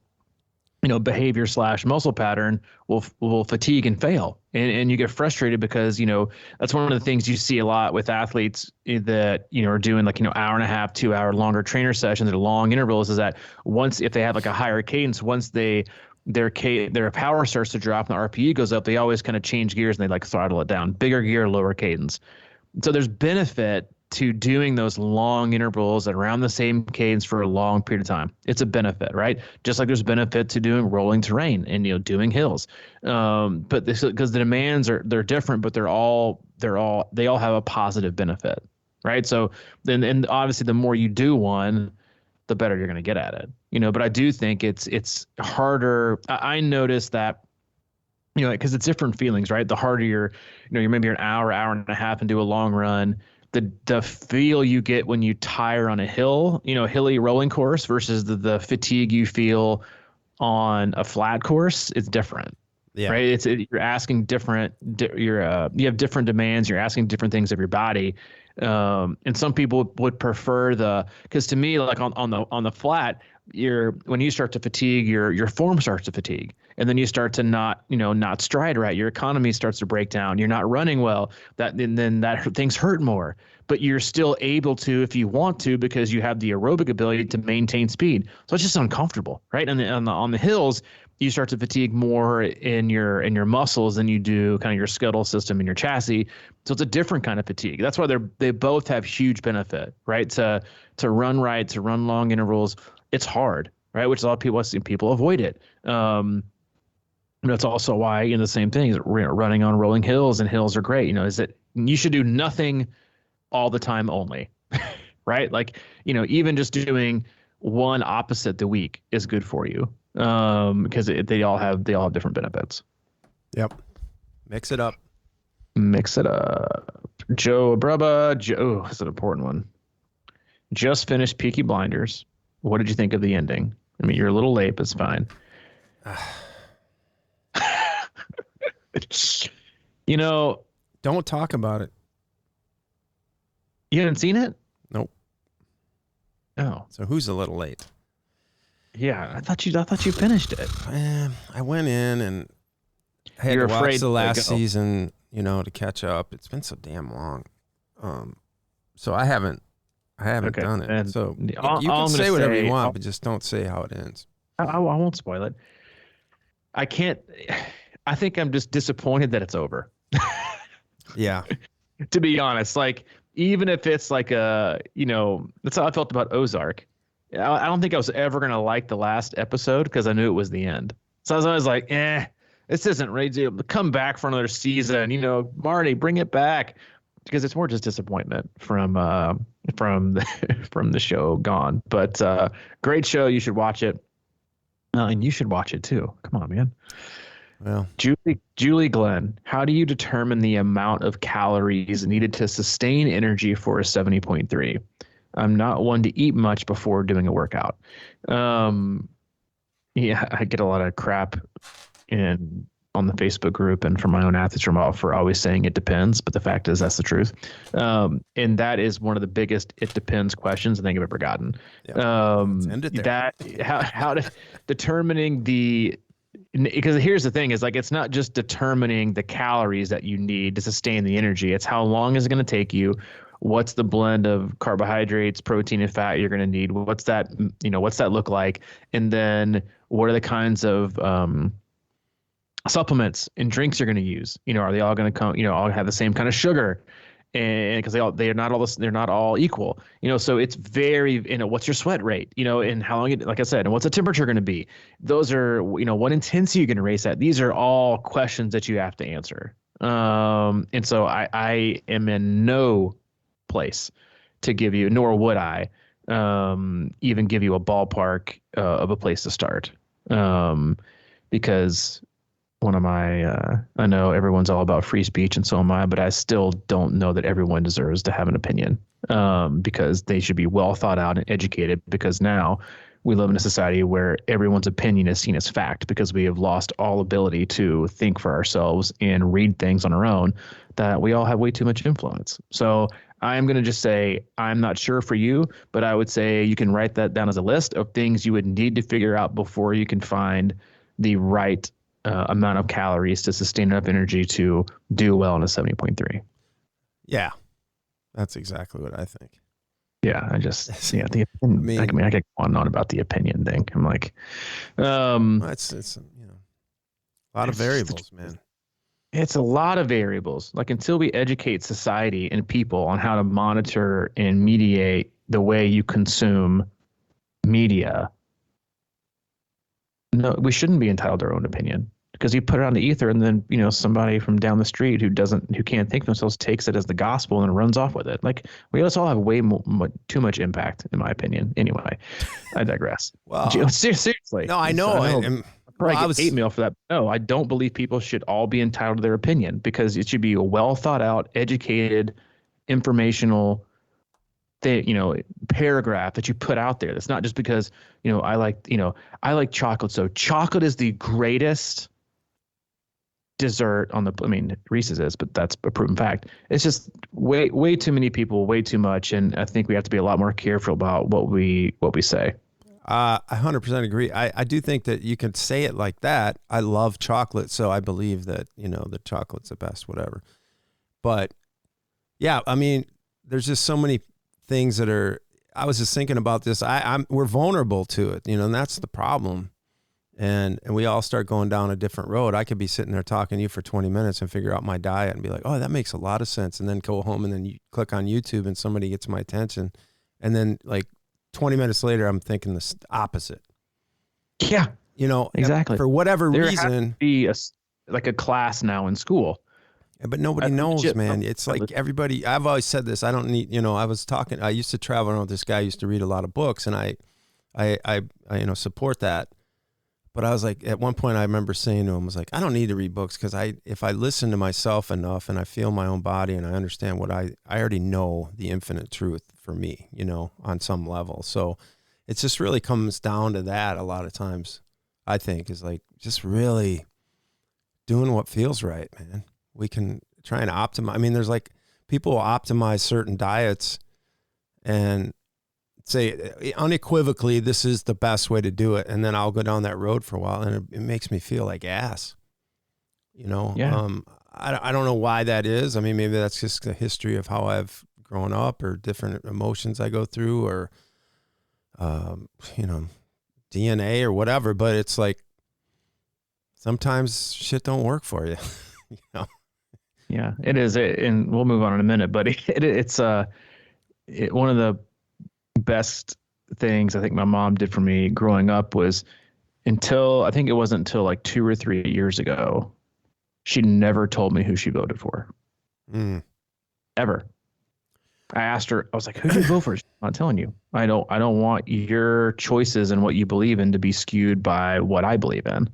behavior / muscle pattern will fatigue and fail, and you get frustrated because that's one of the things you see a lot with athletes that are doing like hour and a half, 2 hour longer trainer sessions at long intervals is that once if they have like a higher cadence, once they their power starts to drop and the RPE goes up, they always kind of change gears and they like throttle it down. Bigger gear, lower cadence. So there's benefit to doing those long intervals at around the same cadence for a long period of time. It's a benefit, right? Just like there's benefit to doing rolling terrain and doing hills. But this, because the demands they're different, but they all have a positive benefit, right? So then, and obviously the more you do one, the better you're going to get at it, but I do think it's harder. I noticed that, because it's different feelings, right? The harder you're maybe an hour and a half and do a long run, the feel you get when you tire on a hill, hilly rolling course versus the fatigue you feel on a flat course, it's different. Yeah. Right. You're asking different, you have different demands. You're asking different things of your body. And some people would prefer because to me, like on the flat, when you start to fatigue, your form starts to fatigue, and then you start to not stride right. Your economy starts to break down. You're not running well. Then things hurt more, but you're still able to, if you want to, because you have the aerobic ability to maintain speed. So it's just uncomfortable, right? And on the hills, you start to fatigue more in your muscles than you do kind of your skeletal system and your chassis. So it's a different kind of fatigue. That's why they both have huge benefit, right? To run right, to run long intervals, it's hard, right? Which a lot of people avoid it. That's also why the same thing is running on rolling hills, and hills are great. Is that you should do nothing all the time only, right? Like even just doing one opposite the week is good for you. Because they all have different benefits. Yep. Mix it up. Joe Abraba. Joe, that's an important one. Just finished Peaky Blinders. What did you think of the ending? I mean, you're a little late, but it's fine. Don't talk about it. You haven't seen it? Nope. Oh. So who's a little late? Yeah, I thought you finished it. I went in and I had to watch the last season, to catch up. It's been so damn long. So I haven't done it. And so you can say whatever you want, but just don't say how it ends. I won't spoil it. I can't. I think I'm just disappointed that it's over. Yeah. To be honest, like even if it's like that's how I felt about Ozark. I don't think I was ever going to like the last episode because I knew it was the end. So I was always like, this isn't ready to come back for another season. Marty, bring it back, because it's more just disappointment from the show gone. But great show. You should watch it. And you should watch it too. Come on, man. Well, Julie Glenn, how do you determine the amount of calories needed to sustain energy for a 70.3? I'm not one to eat much before doing a workout. Yeah, I get a lot of crap on the Facebook group and from my own athletes for always saying it depends, but the fact is that's the truth. And that is one of the biggest it depends questions I think I've ever gotten. Yeah. How to determining because here's the thing is like, it's not just determining the calories that you need to sustain the energy. It's how long is it going to take you? What's the blend of carbohydrates, protein, and fat you're going to need? What's that look like? And then what are the kinds of supplements and drinks you're going to use? Are they all going to come? All have the same kind of sugar? And because they're not all equal. So it's very. What's your sweat rate? And how long? Like I said, and what's the temperature going to be? Those are. What intensity you're going to race at? These are all questions that you have to answer. And so I am in no place to give you, nor would I even give you a ballpark of a place to start, because one of my I know everyone's all about free speech and so am I, but I still don't know that everyone deserves to have an opinion, because they should be well thought out and educated, because now we live in a society where everyone's opinion is seen as fact, because we have lost all ability to think for ourselves and read things on our own, that we all have way too much influence. So I'm going to just say, I'm not sure for you, but I would say you can write that down as a list of things you would need to figure out before you can find the right amount of calories to sustain enough energy to do well in a 70.3. Yeah, that's exactly what I think. Yeah, I mean, I get on and on about the opinion thing. I'm like, it's a lot of variables, man. It's a lot of variables. Like until we educate society and people on how to monitor and mediate the way you consume media, no, we shouldn't be entitled to our own opinion, because you put it on the ether and then, somebody from down the street who can't think for themselves takes it as the gospel and runs off with it. Like we all have way too much impact, in my opinion. Anyway, I digress. Well, seriously. No, I know. I get hate mail for that. No, I don't believe people should all be entitled to their opinion, because it should be a well thought out, educated, informational paragraph that you put out there. That's not just because, I like chocolate. So chocolate is the greatest dessert on the, Reese's is, but that's a proven fact. It's just way too many people, way too much. And I think we have to be a lot more careful about what we say. I 100% agree. I do think that you can say it like that. I love chocolate, so I believe that, the chocolate's the best, whatever. But yeah, there's just so many things that are, I was just thinking about this. We're vulnerable to it, and that's the problem. And we all start going down a different road. I could be sitting there talking to you for 20 minutes and figure out my diet and be like, oh, that makes a lot of sense. And then go home and then you click on YouTube and somebody gets my attention. And then 20 minutes later, I'm thinking the opposite. Yeah. Exactly. For whatever reason. There has to be a class now in school. Yeah, but nobody knows, man. It's like everybody, I've always said this. I don't need, I used to travel around with this guy. I used to read a lot of books, and I support that. But I was like, at one point I remember saying to him, I was like, I don't need to read books, because if I listen to myself enough and I feel my own body and I understand what I already know the infinite truth for me, on some level. So it just really comes down to that a lot of times, I think, is like just really doing what feels right, man. We can try and optimize. There's people will optimize certain diets and say unequivocally, this is the best way to do it. And then I'll go down that road for a while and it makes me feel like ass, Yeah. I don't know why that is. Maybe that's just the history of how I've grown up, or different emotions I go through, or, DNA or whatever, but it's like, sometimes shit don't work for you, Yeah, it is. And we'll move on in a minute, but it's one of the best things I think my mom did for me growing up was I think it wasn't until 2 or 3 years ago, she never told me who she voted for. Ever. I asked her, I was like, who did you vote for? She's not telling you. I don't want your choices and what you believe in to be skewed by what I believe in.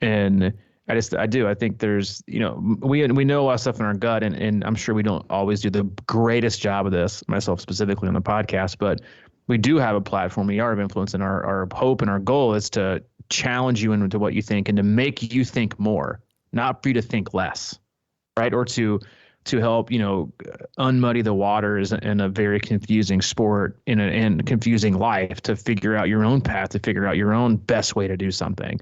And I do. I think there's, we know a lot of stuff in our gut, and I'm sure we don't always do the greatest job of this, myself specifically on the podcast, but we do have a platform. We are of influence, and our hope and our goal is to challenge you into what you think and to make you think more, not for you to think less, right? Or to help, unmuddy the waters in a very confusing sport, in confusing life, to figure out your own path, to figure out your own best way to do something.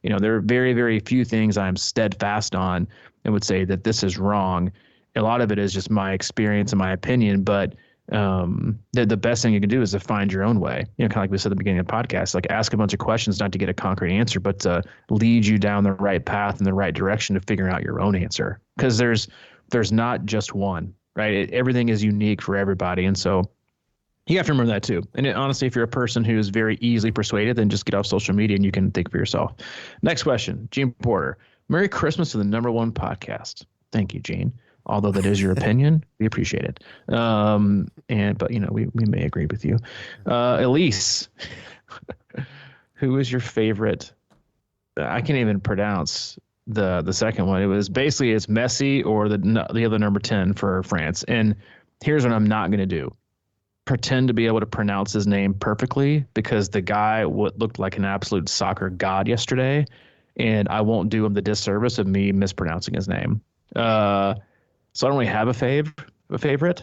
There are very, very few things I'm steadfast on and would say that this is wrong. A lot of it is just my experience and my opinion, but the best thing you can do is to find your own way. Kind of like we said at the beginning of the podcast, ask a bunch of questions, not to get a concrete answer, but to lead you down the right path in the right direction to figure out your own answer. Because there's not just one, right? Everything is unique for everybody. And so you have to remember that too. And honestly, if you're a person who is very easily persuaded, then just get off social media and you can think for yourself. Next question, Gene Porter. Merry Christmas to the #1 podcast. Thank you, Gene. Although that is your opinion, we appreciate it. But we may agree with you. Elise, who is your favorite? I can't even pronounce the second one. It was basically it's Messi or the other number 10 for France. And here's what I'm not going to do. Pretend to be able to pronounce his name perfectly, because the guy looked like an absolute soccer god yesterday, and I won't do him the disservice of me mispronouncing his name. So I don't really have a favorite.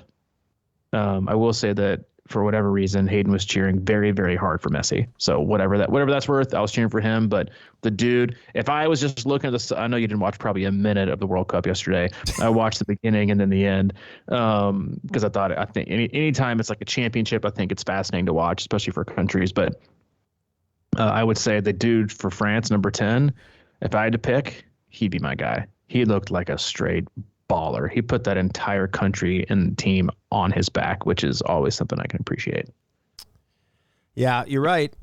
I will say that for whatever reason, Hayden was cheering very, very hard for Messi. So whatever that's worth, I was cheering for him. But the dude, if I was just looking at this, I know you didn't watch probably a minute of the World Cup yesterday. I watched the beginning and then the end, because I think anytime it's like a championship, I think it's fascinating to watch, especially for countries. But I would say the dude for France, number 10, if I had to pick, he'd be my guy. He looked like a straight baller. He put that entire country and team on his back, which is always something I can appreciate. Yeah, you're right.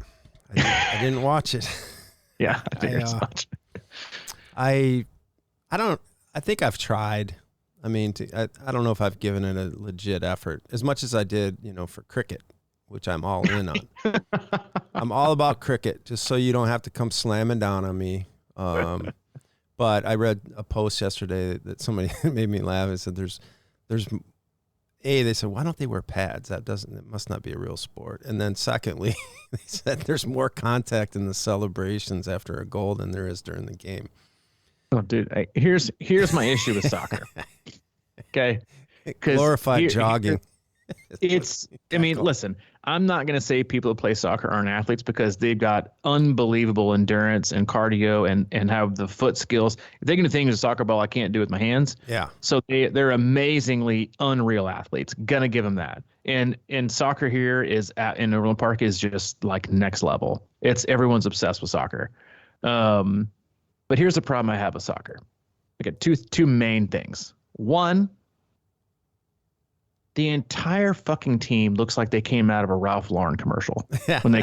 I didn't watch it. Yeah, I figured as much. I think I've tried. I mean, I don't know if I've given it a legit effort as much as I did, for cricket, which I'm all in on. I'm all about cricket, just so you don't have to come slamming down on me. But I read a post yesterday that somebody made me laugh. It said they said, why don't they wear pads? It must not be a real sport. And then secondly, they said there's more contact in the celebrations after a goal than there is during the game. Oh, dude, here's my issue with soccer. Okay. Glorified jogging. Listen, I'm not going to say people who play soccer aren't athletes, because they've got unbelievable endurance and cardio and have the foot skills. They can do things with a soccer ball I can't do with my hands. Yeah. So they're amazingly unreal athletes. Gonna give them that. And soccer here in Overland Park is just like next level. Everyone's obsessed with soccer. But here's the problem I have with soccer. I got two main things. One, the entire fucking team looks like they came out of a Ralph Lauren commercial when they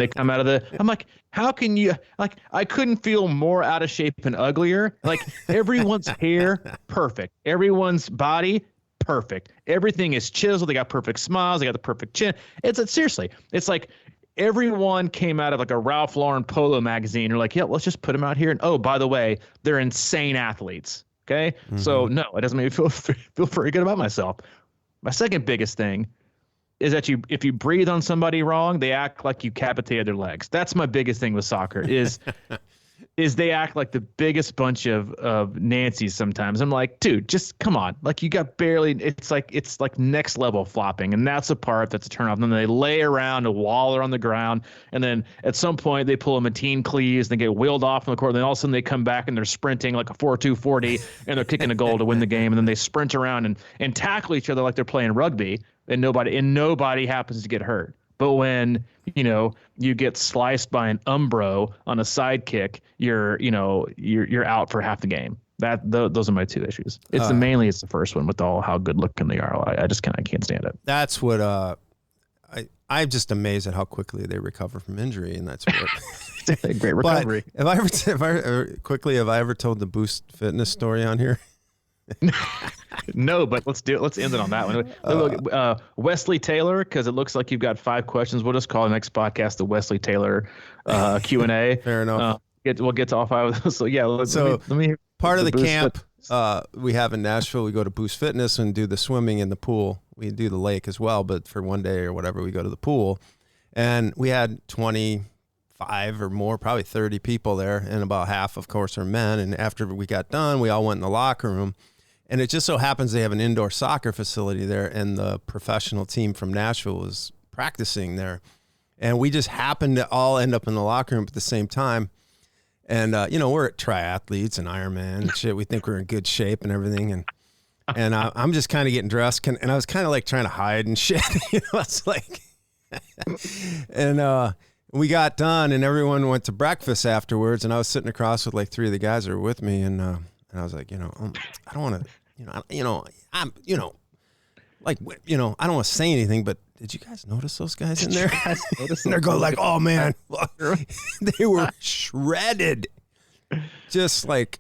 come out of the. I'm like, how can you? Like, I couldn't feel more out of shape and uglier. Like, everyone's hair perfect, everyone's body perfect, everything is chiseled. They got perfect smiles. They got the perfect chin. Seriously, it's like everyone came out of like a Ralph Lauren polo magazine. You're like, yeah, let's just put them out here. And oh, by the way, they're insane athletes. Okay, so no, it doesn't make me feel very good about myself. My second biggest thing is that if you breathe on somebody wrong, they act like you decapitated their legs. That's my biggest thing with soccer is they act like the biggest bunch of Nancy's sometimes. I'm like, dude, just come on. Like, you got barely, it's like next level flopping. And that's the part that's a turnoff. And then they lay around and waller on the ground. And then at some point they pull a Mateen Cleaves and they get wheeled off on the court. And then all of a sudden they come back and they're sprinting like a 4-2-40 and they're kicking a goal to win the game. And then they sprint around and tackle each other like they're playing rugby, and nobody happens to get hurt. But when, you get sliced by an Umbro on a sidekick, you're out for half the game. Those are my two issues. It's the first one with how good looking they are. I can't stand it. That's what I'm just amazed at how quickly they recover from injury, and that's what it's a great recovery. But have I ever told the Boost Fitness story on here? No, but let's end it on that one. Wesley Taylor, because it looks like you've got 5 questions. We'll just call the next podcast the Wesley Taylor Q&A. Fair enough. We'll get to all 5 of those. So yeah, let me part of the camp we have in Nashville, we go to Boost Fitness and do the swimming in the pool. We do the lake as well, but for one day or whatever, we go to the pool. And we had 25 or more, probably 30 people there, and about half, of course, are men. And after we got done, we all went in the locker room. And it just so happens they have an indoor soccer facility there, and the professional team from Nashville was practicing there. And we just happened to all end up in the locker room at the same time. And, we're triathletes and Ironman and shit. We think we're in good shape and everything. And I'm just kind of getting dressed. And I was kind of like trying to hide and shit. It's like, and we got done and everyone went to breakfast afterwards. And I was sitting across with like 3 of the guys that were with me. And I was like, I don't want to, I don't want to say anything, but did you guys notice those guys in there? And they're going like, oh man, they were shredded. Just like,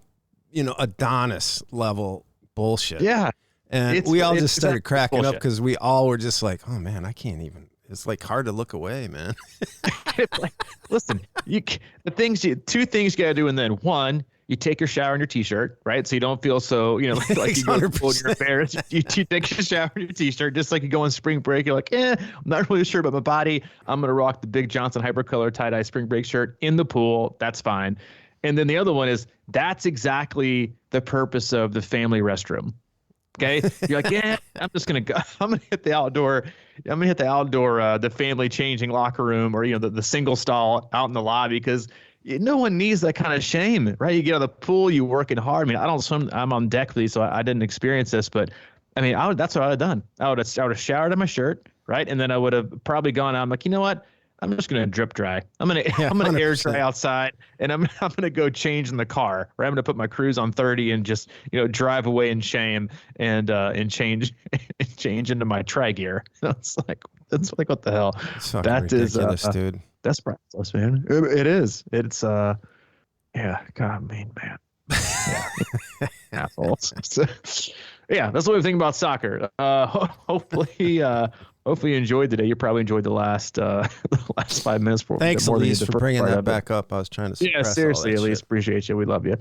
Adonis level bullshit. Yeah. And we all just started cracking up because we all were just like, oh man, I can't even. It's like hard to look away, man. Listen, two things you got to do. And then one, you take your shower in your t-shirt, right? So you don't feel so, like you go to school and you're embarrassed. You take your shower in your t-shirt, just like you go on spring break. You're like, I'm not really sure about my body. I'm going to rock the Big Johnson Hypercolor tie-dye spring break shirt in the pool. That's fine. And then the other one is that's exactly the purpose of the family restroom. Okay. You're like, yeah, I'm just going to go. I'm going to hit the outdoor. The family changing locker room, or, the single stall out in the lobby, because no one needs that kind of shame, right? You get out of the pool, you working hard. I mean, I don't swim. I'm on deck with you, so I didn't experience this, but I mean, that's what I would have done. I would have showered in my shirt, right? And then I would have probably gone out. I'm like, you know what? I'm just gonna drip dry. I'm gonna air dry outside, and I'm gonna go change in the car. Right? I'm gonna put my cruise on 30 and just drive away in shame and change into my tri gear. That's like what the hell? That is ridiculous, dude. That's priceless, man. It is. It's yeah. God, man. Yeah. Assholes. So, yeah, that's what we think about soccer. Hopefully you enjoyed today. You probably enjoyed the last 5 minutes. Thanks, Elise, for bringing that back up. I was trying to yeah, seriously, Elise, appreciate you. We love you.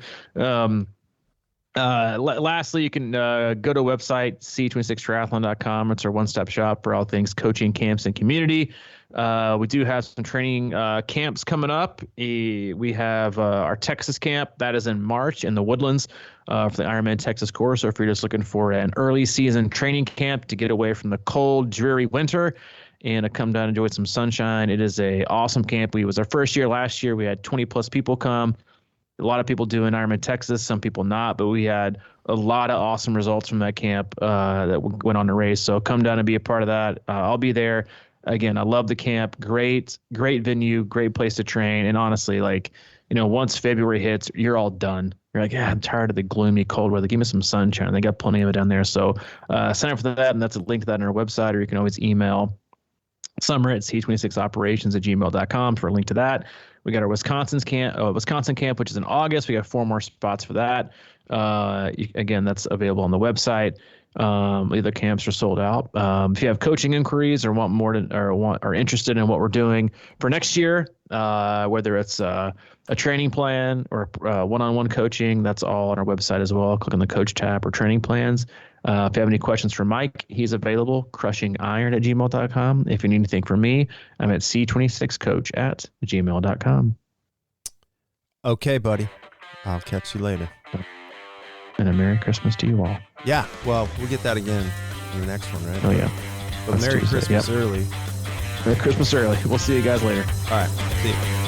Lastly, you can go to a website, c26triathlon.com. It's our one-stop shop for all things coaching, camps, and community. We do have some training camps coming up. We have our Texas camp. That is in March in the Woodlands for the Ironman Texas course. So if you're just looking for an early season training camp to get away from the cold, dreary winter and come down and enjoy some sunshine, it is a awesome camp. It was our first year last year. We had 20-plus people come. A lot of people doing Ironman Texas, some people not, but we had a lot of awesome results from that camp that went on to race. So come down and be a part of that. I'll be there. Again, I love the camp. Great venue, great place to train. And honestly, once February hits, you're all done. You're like, yeah, I'm tired of the gloomy cold weather. Give me some sunshine. They got plenty of it down there. So sign up for that, and that's a link to that on our website, or you can always email summer@c26operations@gmail.com for a link to that. We got our Wisconsin camp, which is in August. We got 4 more spots for that. Again, that's available on the website. Either camps are sold out. If you have coaching inquiries or want more are interested in what we're doing for next year, whether it's a training plan or one-on-one coaching, that's all on our website as well. Click on the coach tab or training plans. If you have any questions for Mike, he's available, CrushingIron@gmail.com. If you need anything from me, I'm at c26coach@gmail.com. Okay, buddy. I'll catch you later. And a Merry Christmas to you all. Yeah, well, we'll get that again in the next one, right? Oh, yeah. But Merry Christmas early. Merry Christmas early. We'll see you guys later. All right. See you.